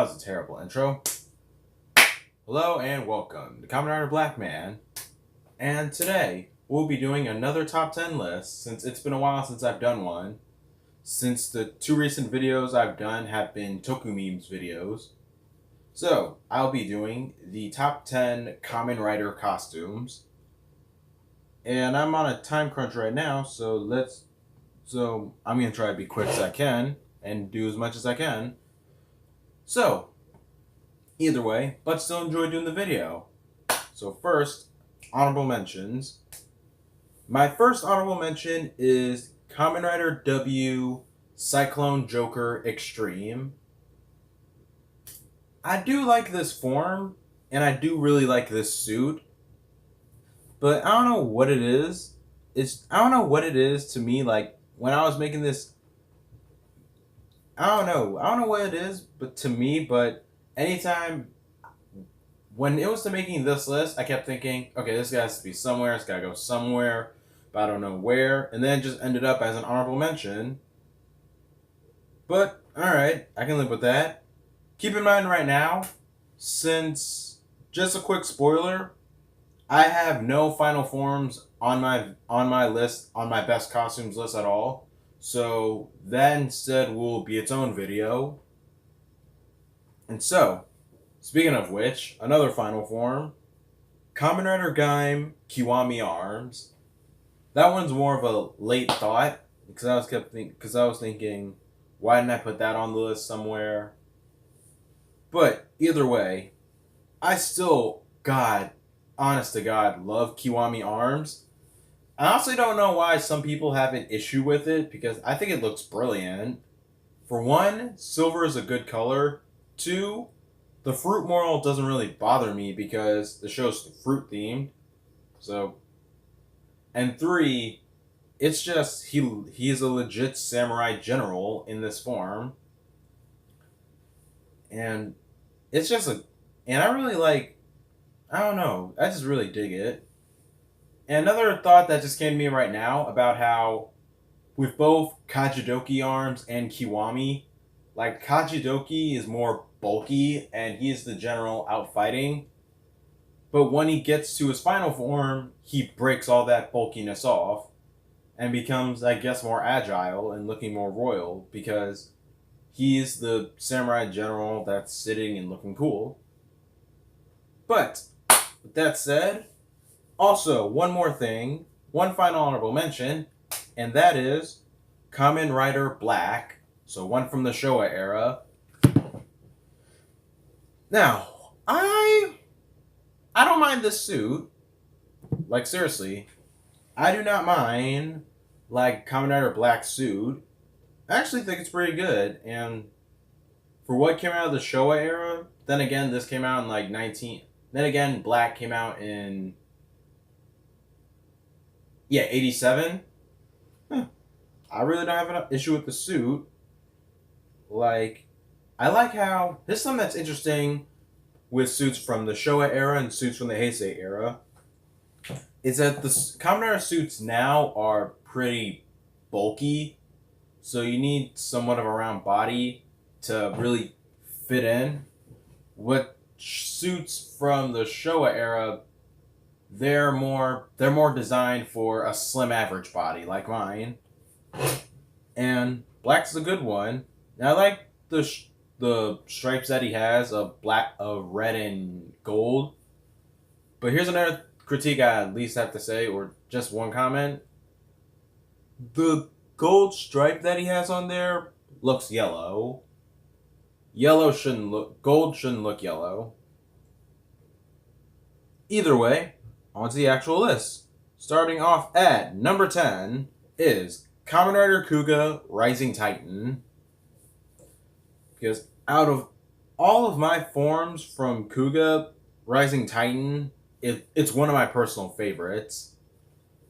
That was a terrible intro. Hello and welcome to KamenRider Blackman. And today we'll be doing another top 10 list since it's been a while since I've done one. Since the two recent videos I've done have been Toku Memes videos. So I'll be doing the top 10 KamenRider costumes. And I'm on a time crunch right now, so I'm going to try to be quick as I can and do as much as I can. So, either way, but still enjoy doing the video. So first, honorable mentions. My first honorable mention is KamenRider W Cyclone Joker Extreme. I do like this form, and I do really like this suit, but I don't know what it is. I don't know what it is to me, like, when I was making this, I don't know what it is, but to me, but anytime when it was to making this list, I kept thinking, okay, this has to be somewhere, it's gotta go somewhere, but I don't know where, and then it just ended up as an honorable mention. But, alright, I can live with that. Keep in mind right now, since, just a quick spoiler, I have no final forms on my list, on my best costumes list at all. So that instead will be its own video. And so, speaking of which, another final form, KamenRider Gaim Kiwami Arms. That one's more of a late thought because I was thinking, why didn't I put that on the list somewhere? But either way, I still, honest to God, love Kiwami Arms. I honestly don't know why some people have an issue with it because I think it looks brilliant. For one, silver is a good color. Two, the fruit moral doesn't really bother me because the show's fruit themed. So, and three, it's just he is a legit samurai general in this form. And it's just and I really like, I don't know, I just really dig it. And another thought that just came to me right now about how with both Kajidoki Arms and Kiwami, like Kajidoki is more bulky and he is the general out fighting. But when he gets to his final form, he breaks all that bulkiness off and becomes, I guess, more agile and looking more royal because he's the samurai general that's sitting and looking cool. But with that said, also, one more thing, one final honorable mention, and that is KamenRider Black, so one from the Showa era. Now, I don't mind this suit. Like, seriously, I do not mind, like, KamenRider Black suit. I actually think it's pretty good, and for what came out of the Showa era, then again, this came out in, like, then again, Black came out in 87. I really don't have an issue with the suit. Like, I like how this is something that's interesting with suits from the Showa era and suits from the Heisei era. Is that the KamenRider suits now are pretty bulky, so you need somewhat of a round body to really fit in. What suits from the Showa era, they're more designed for a slim average body like mine. And Black's a good one. And I like the stripes that he has of red and gold. But here's another critique I at least have to say, or just one comment. The gold stripe that he has on there looks yellow. Gold shouldn't look yellow. Either way, on to the actual list. Starting off at number 10 is KamenRider Kuga Rising Titan. Because out of all of my forms from Kuga, Rising Titan, it's one of my personal favorites.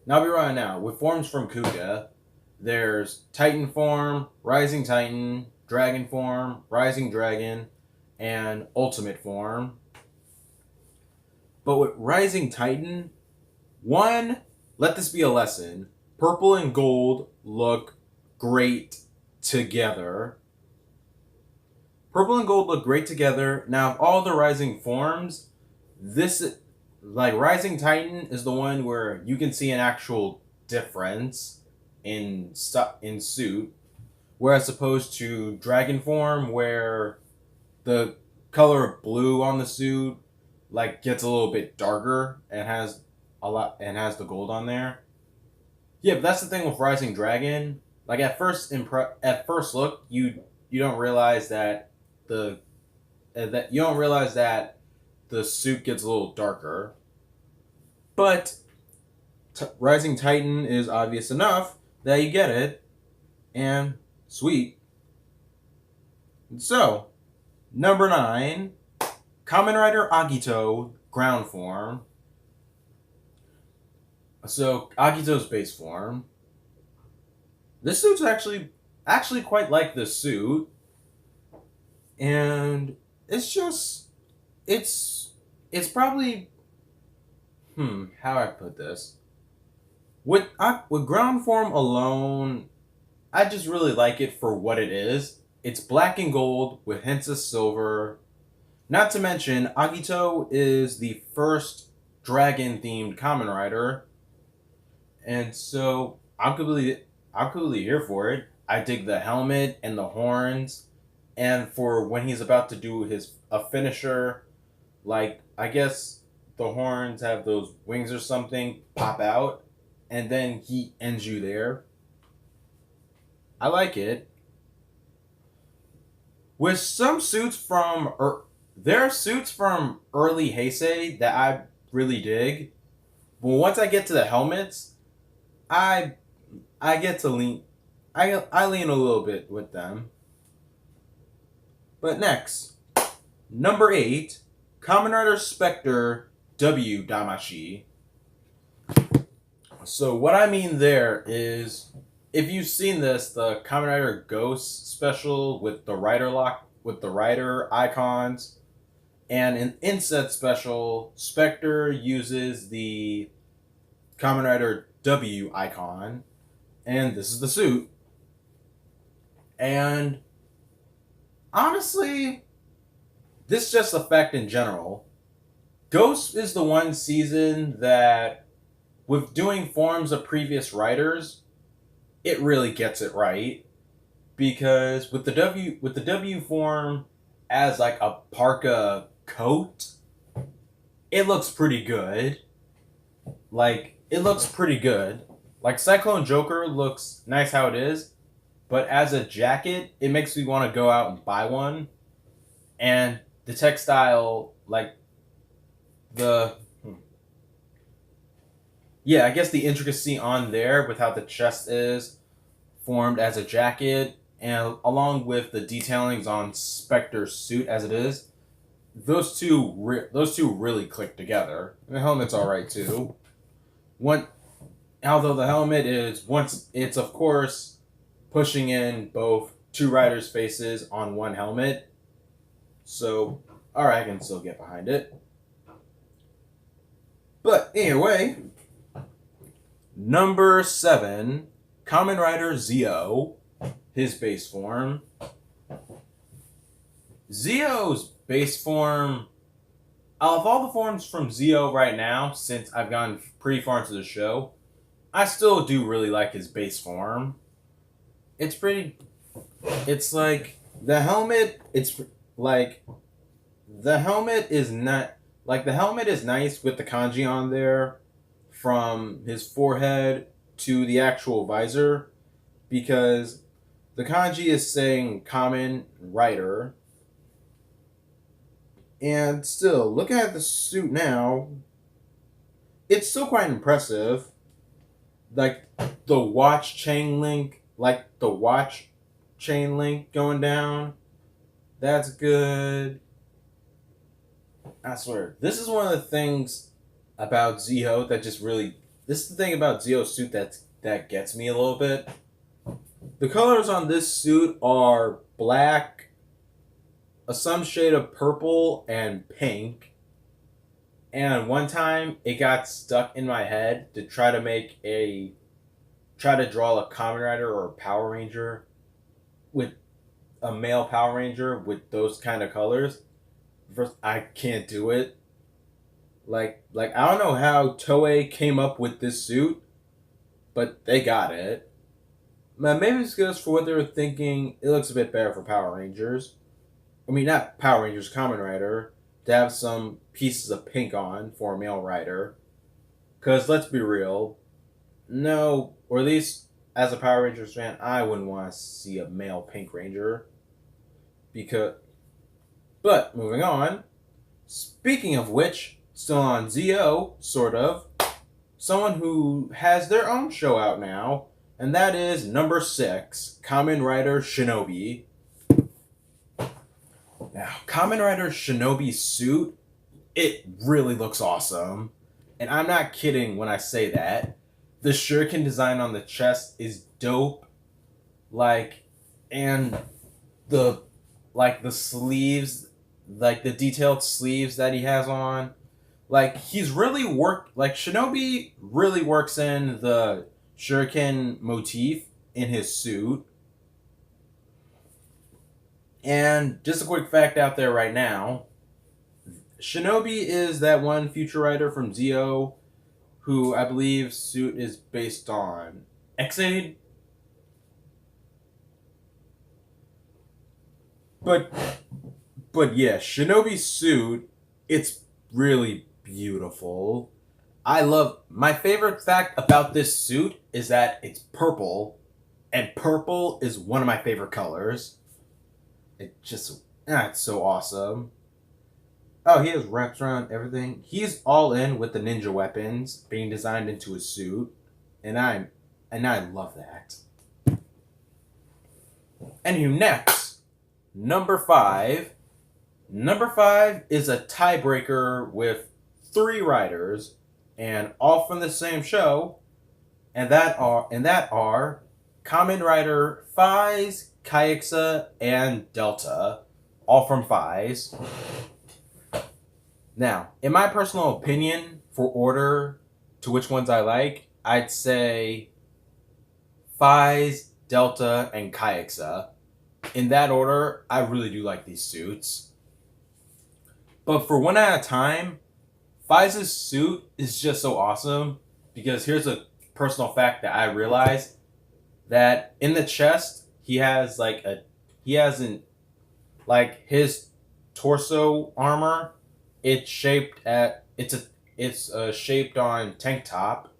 Now I'll be right now. With forms from Kuga, there's Titan form, Rising Titan, Dragon form, Rising Dragon, and Ultimate form. But with Rising Titan, one, let this be a lesson. Purple and gold look great together. Purple and gold look great together. Now, of all the rising forms, this, like, Rising Titan is the one where you can see an actual difference in suit, whereas opposed to Dragon form, where the color of blue on the suit like gets a little bit darker and has the gold on there. Yeah, but that's the thing with Rising Dragon. Like at first look, you don't realize that the that you don't realize that the suit gets a little darker. But Rising Titan is obvious enough that you get it, and sweet. So, number 9, KamenRider Agito ground form. So Agito's base form. This suit's actually quite like this suit, and it's just it's probably how I put this with ground form alone. I just really like it for what it is. It's black and gold with hints of silver. Not to mention, Agito is the first dragon-themed Kamen Rider, and so I'm completely here for it. I dig the helmet and the horns, and for when he's about to do a finisher, like I guess the horns have those wings or something pop out, and then he ends you there. I like it. With some suits there are suits from early Heisei that I really dig, but once I get to the helmets, I I get to lean I lean a little bit with them. But next, number 8, Kamen Rider Spectre W Damashi. So what I mean there is, if you've seen this, the Kamen Rider Ghost special with the rider icons, and an inset special, Spectre uses the Kamen Rider W icon, and this is the suit. And honestly, this just effect in general. Ghost is the one season that, with doing forms of previous writers, it really gets it right. Because with the W form as like a parka coat, it looks pretty good. Like Cyclone Joker looks nice how it is, but as a jacket, it makes me want to go out and buy one. And the textile, like the yeah, I guess the intricacy on there with how the chest is formed as a jacket, and along with the detailings on Spectre's suit as it is, those two really click together. And the helmet's all right too. Although the helmet is it's of course pushing in both two riders' faces on one helmet, so all right, I can still get behind it. But anyway, number 7, Kamen Rider Zio, his base form. Zio's base form, of all the forms from Zio right now, since I've gone pretty far into the show, I still do really like his base form. It's like the helmet, the helmet is nice with the kanji on there from his forehead to the actual visor, because the kanji is saying Kamen Rider. And still, looking at the suit now, it's still quite impressive. Like the watch chain link going down. That's good. I swear, this is one of the things about Zio that just really. This is the thing about Zio's suit that gets me a little bit. The colors on this suit are black, some shade of purple, and pink. And one time, it got stuck in my head to try to draw a Kamen Rider or a Power Ranger with a male Power Ranger with those kind of colors. First, I can't do it. Like I don't know how Toei came up with this suit, but they got it. Maybe it's just for what they were thinking. It looks a bit better for Power Rangers. I mean, not Power Rangers, Kamen Rider, to have some pieces of pink on for a male rider. Because let's be real, no, or at least as a Power Rangers fan, I wouldn't want to see a male Pink Ranger. Because, but moving on. Speaking of which, still on ZO, sort of, someone who has their own show out now, and that is number 6, KamenRider Shinobi. Now, KamenRider Shinobi's suit, it really looks awesome. And I'm not kidding when I say that. The shuriken design on the chest is dope. And the sleeves, the detailed sleeves that he has on. He's really Shinobi really works in the shuriken motif in his suit. And just a quick fact out there right now, Shinobi is that one future writer from ZO who I believe suit is based on Xaid. But yeah, Shinobi's suit, it's really beautiful. My favorite fact about this suit is that it's purple, and purple is one of my favorite colors. It's so awesome. Oh, he has wraps around everything. He's all in with the ninja weapons being designed into his suit, and I love that. Anywho, next, number 5. Number 5 is a tiebreaker with 3 riders, and all from the same show, and that are Kamen Rider Phase, Kaixa, and Delta, all from Phase. Now, in my personal opinion, for order to which ones I like, I'd say Phase, Delta, and Kaixa. In that order, I really do like these suits. But for one at a time, Phase's suit is just so awesome because here's a personal fact that I realized, that in the chest he has his torso armor. It's shaped on tank top,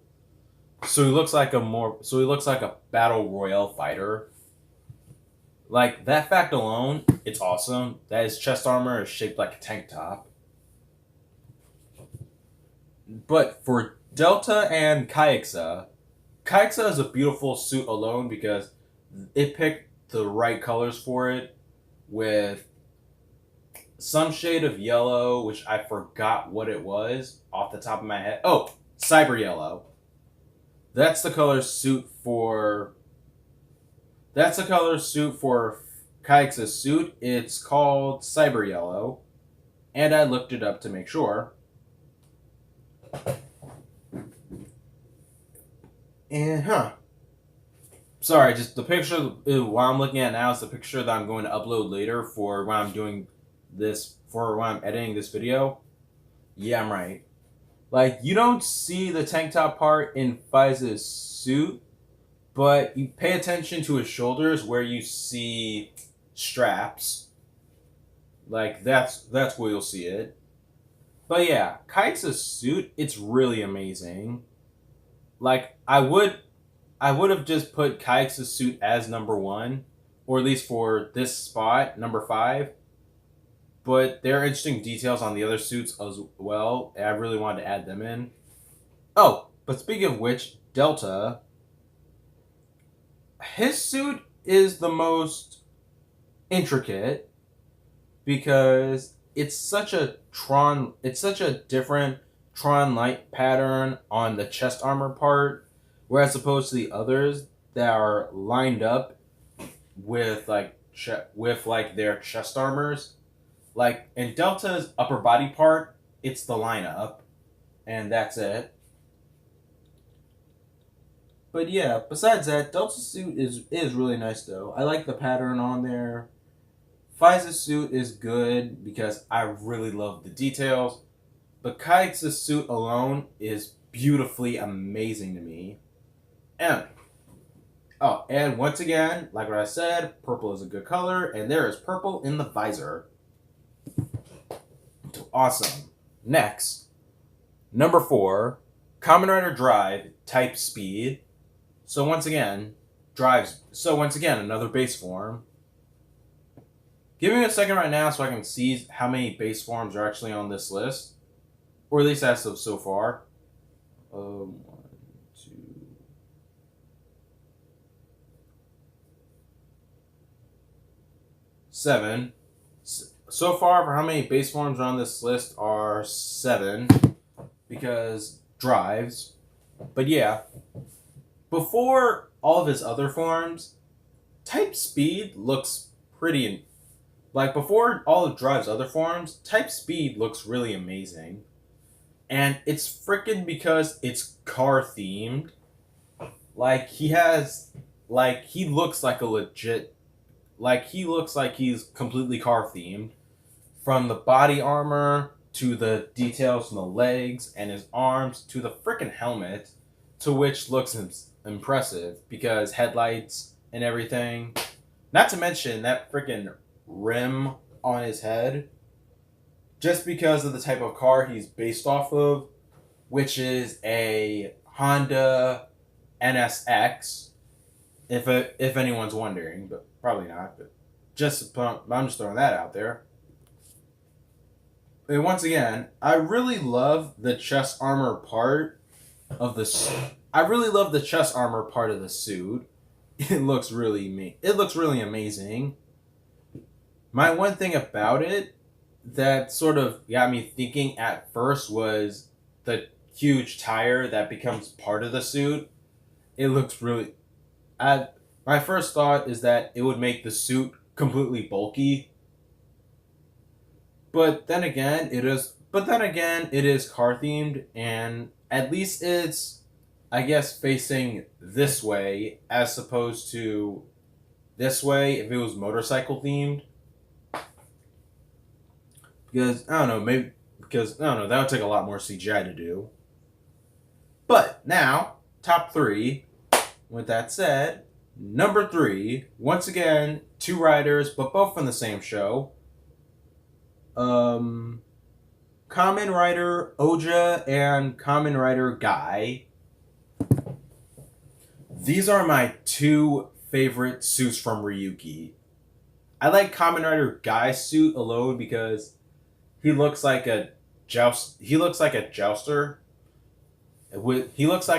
so he looks like a battle royale fighter. Like, that fact alone, it's awesome. That his chest armor is shaped like a tank top. But for Delta and Kaixa is a beautiful suit alone because it picked the right colors for it, with some shade of yellow, which I forgot what it was off the top of my head. Oh, cyber yellow. That's the color suit for Kaisa's suit. It's called cyber yellow, and I looked it up to make sure. And sorry, just the picture what I'm looking at now is the picture that I'm going to upload later for when I'm editing this video. Yeah, I'm right. Like, you don't see the tank top part in Phase's suit, but you pay attention to his shoulders where you see straps. Like, that's where you'll see it. But yeah, Kaisa's suit, it's really amazing. Like, I would have just put Kaisa's suit as number 1, or at least for this spot, number 5. But there are interesting details on the other suits as well, and I really wanted to add them in. Oh, but speaking of which, Delta, his suit is the most intricate because it's such a different Tron light pattern on the chest armor part, whereas opposed to the others that are lined up with their chest armors. Like, in Delta's upper body part, it's the lineup, and that's it. But yeah, besides that, Delta's suit is really nice though. I like the pattern on there. Faiza's suit is good because I really love the details, but Kite's suit alone is beautifully amazing to me. And and once again, like what I said, purple is a good color, and there is purple in the visor. Awesome. Next, number 4, KamenRider Drive Type Speed. So once again, another base form. Give me a second right now so I can see how many base forms are actually on this list, or at least as of so far. 1, 2. 7. So far, for how many base forms are on this list are 7, because drives. But yeah, before all of his other forms, Type Speed looks pretty. Like, before all of Drive's other forms, Type Speed looks really amazing. And it's freaking because it's car themed. Like, he looks like a legit. Like, he looks like he's completely car themed. From the body armor, to the details from the legs and his arms, to the freaking helmet, to which looks impressive because headlights and everything. Not to mention that freaking rim on his head, just because of the type of car he's based off of, which is a Honda NSX. If anyone's wondering, but probably not. But I'm just throwing that out there. And once again, I really love the chest armor part of the suit. I really love the chest armor part of the suit. It looks really amazing. My one thing about it that sort of got me thinking at first was the huge tire that becomes part of the suit. It looks really. My first thought is that it would make the suit completely bulky. But then again, it is car themed, and at least it's, I guess, facing this way as opposed to this way if it was motorcycle themed. Because I don't know, that would take a lot more CGI to do. But now, top 3. With that said, number 3, once again, 2 riders, but both from the same show. KamenRider Oja and KamenRider Guy. These are my 2 favorite suits from Ryuki. I like KamenRider Guy's suit alone because he looks like a jouster. He looks like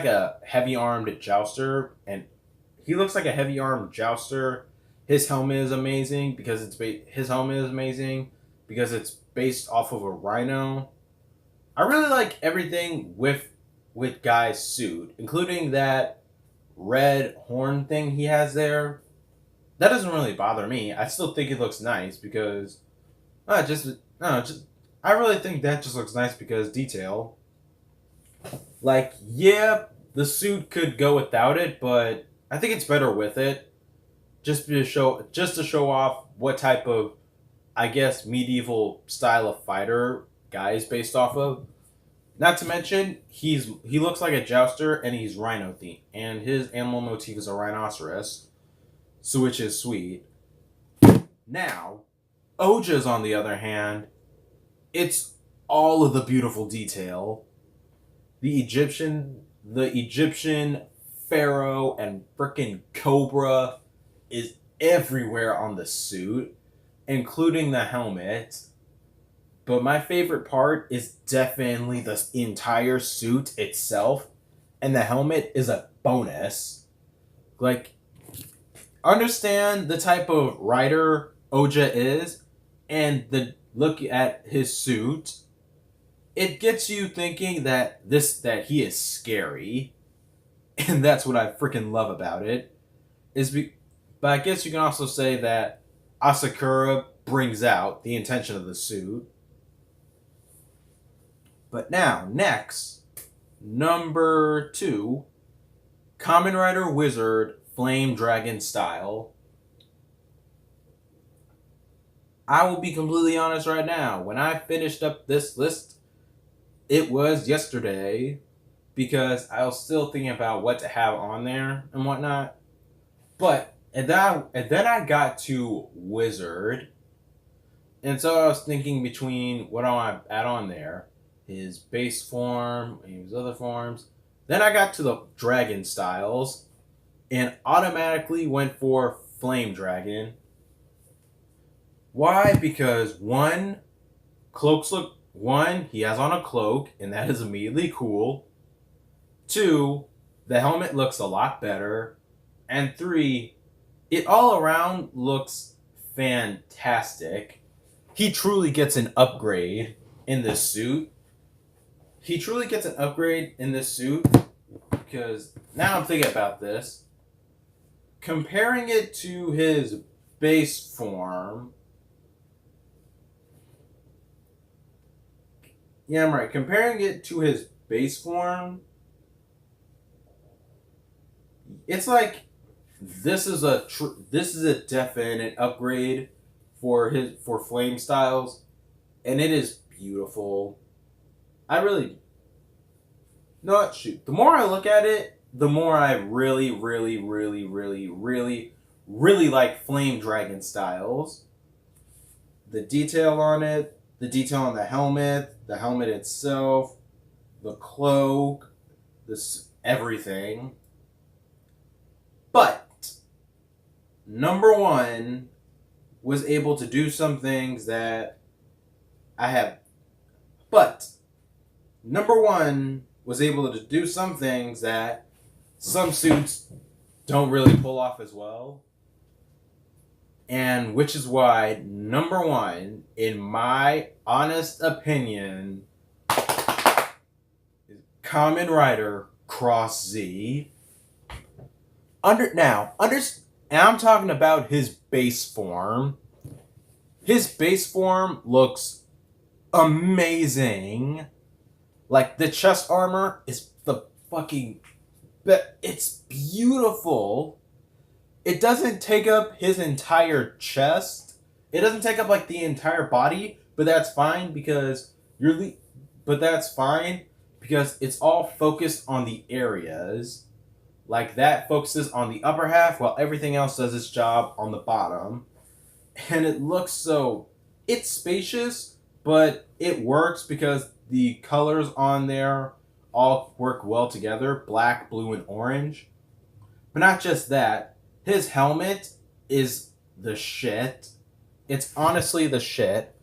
a heavy-armed jouster, and he looks like a heavy-armed jouster. His helmet is amazing because it's based off of a rhino. I really like everything with Guy's suit, including that red horn thing he has there. That doesn't really bother me. I still think it looks nice because I really think that just looks nice because detail. Like, yeah, the suit could go without it, but I think it's better with it. Just to show off what type of, I guess, medieval style of fighter Guy is based off of. Not to mention, he looks like a jouster and he's rhino themed, and his animal motif is a rhinoceros, so which is sweet. Now, Oja's on the other hand, it's all of the beautiful detail. The Egyptian pharaoh and frickin' cobra is everywhere on the suit, including the helmet. But my favorite part is definitely the entire suit itself, and the helmet is a bonus. Like, understand the type of rider Oja is, and the look at his suit, it gets you thinking that he is scary, and that's what I freaking love about it. But I guess you can also say that Asakura brings out the intention of the suit. But now, next, number 2, KamenRider Wizard Flame Dragon Style. I will be completely honest right now. When I finished up this list, it was yesterday because I was still thinking about what to have on there and whatnot. But and then I got to Wizard, and so I was thinking between what I want to add on there, his base form, and his other forms. Then I got to the Dragon styles, and automatically went for Flame Dragon. Why? Because one, he has on a cloak, and that is immediately cool. Two, the helmet looks a lot better. And three, it all around looks fantastic. He truly gets an upgrade in this suit. Because now I'm thinking about this. Comparing it to his base form. Yeah, I'm right. Comparing it to his base form, it's like this is a definite upgrade for flame styles, and it is beautiful. I really no shoot. The more I look at it, the more I really, really, really, really, really, really like flame dragon styles. The detail on it, the detail on the helmet itself, the cloak, this everything. But number one was able to do some things that I have. But number one was able to do some things that some suits don't really pull off as well. And which is why number one, in my honest opinion, is KamenRider Cross Z. And I'm talking about his base form. His base form looks amazing. Like, the chest armor is it's beautiful. It doesn't take up his entire chest. It doesn't take up, like, the entire body, but that's fine because it's all focused on the areas. Like, that focuses on the upper half while everything else does its job on the bottom. And it looks it's spacious, but it works because the colors on there all work well together. Black, blue, and orange. But not just that. His helmet is the shit. It's honestly the shit.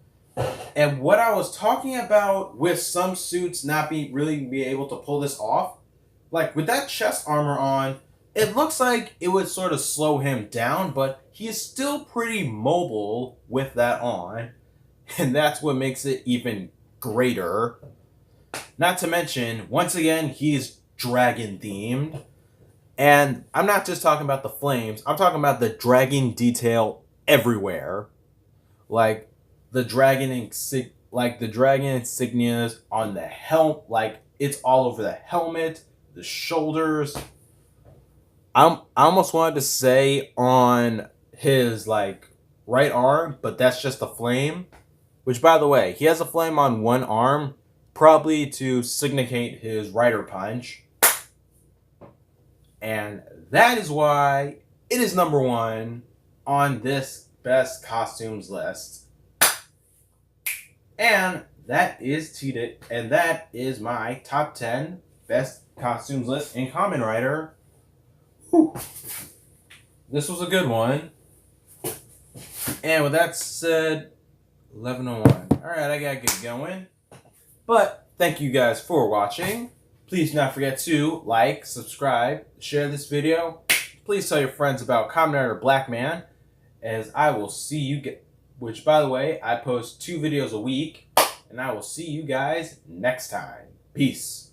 And what I was talking about with some suits not be able to pull this off, like with that chest armor on, it looks like it would sort of slow him down, but he is still pretty mobile with that on. And that's what makes it even greater. Not to mention, once again, he's dragon themed. And I'm not just talking about the flames, I'm talking about the dragon detail everywhere. Like the dragon insignias on the helm, like it's all over the helmet, the shoulders. I almost wanted to say on his like right arm, but that's just a flame. Which, by the way, he has a flame on one arm, probably to signify his rider punch. And that is why it is number one on this best costumes list. And that is my top 10 best costumes list in KamenRider. Whew. This was a good one. And with that said, 11:01. Alright, I gotta get going. But thank you guys for watching. Please do not forget to like, subscribe, share this video. Please tell your friends about KamenRider Blackman, as I will see you which, by the way, I post 2 videos a week, and I will see you guys next time. Peace.